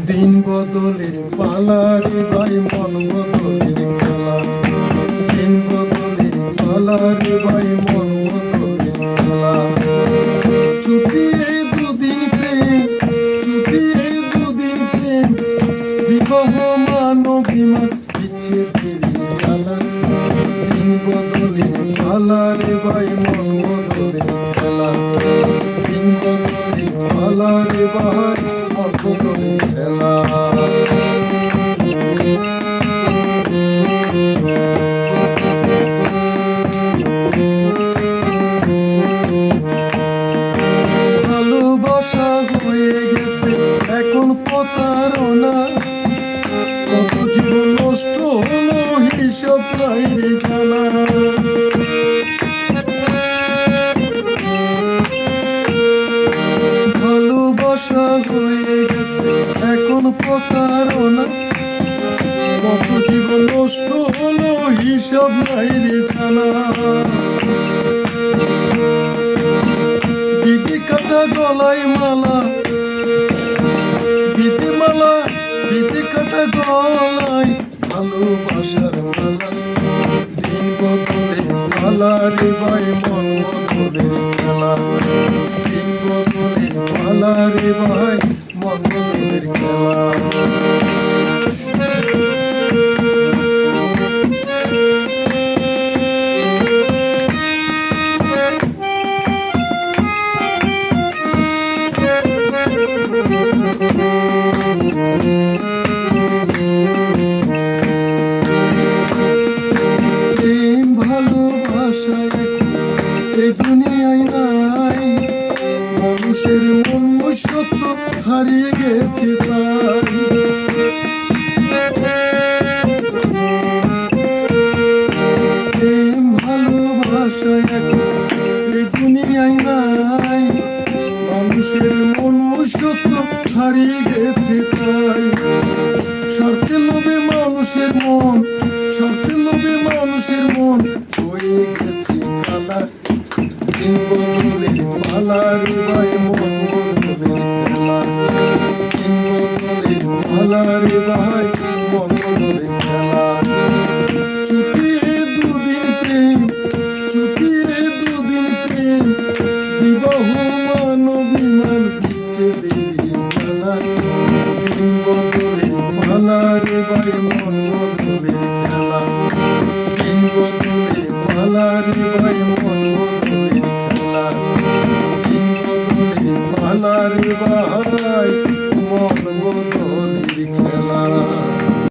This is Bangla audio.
দিন বদলের পালা রে ভাই, মন বদলের খেলা। দিন বদলের পালা রে ভাই, মন বদলের খেলা। ছুটিয়ে দুদিন প্রেম, ছুটিয়ে দুদিন প্রেম, বিবাহ মান অভিমান বিচ্ছেদের জ্বালা। দিন বদলের পালা রে ভাই, মন বদলের খেলা। দিন বদলের পালা রে ভাই, মন বদলের খেলা। ভালোবাসা হয়ে গেছে এখন প্রতারণা, কত জীবন নষ্ট হলো হিসাব নাই রে জানা। ভালোবাসা হয়ে গেছে এখন প্রতারণা, কত জীবন নষ্ট হলো হিসাব নাই রে জানা। বিধি কাটা গলায় মালা, বিধি মালা, বিধি কাটা গলায় ভালোবাসার মালা। দিন বদলে পালা রে ভাই, মন বদলে খেলা। দিন বদলে পালা রে ভাই, মন বদলের খেলা। প্রেম ভালোবাসা এই দুনিয়ায় নাই, মানুষের মনুষ্যত্ব হারিয়ে গেছে তাই। প্রেম ভালোবাসা এই দুনিয়ায় নাই, মানুষের মনুষ্যত্ব হারিয়ে গেছে তাই। স্বার্থে লোভে মানুষের মন, স্বার্থে লোভে মানুষের মন হয়ে গেছে কালা। দিন বদলে পালা রে ভাই, মন বদলে খেলা। দিন বদলে পালা রে ভাই, মন বদলে খেলা। ছুটিয়ে দুদিন প্রেম, ছুটিয়ে দুদিন প্রেম, বিবাহ মান অভিমান বিচ্ছেদের জ্বালা। দিন বদলে পালা রে ভাই, মন বদলে খেলা। দিন বদলে পালা রে ভাই, মন বদলে খেলা। দিন বদলে পালা রে ভাই, মন বদলে খেলা।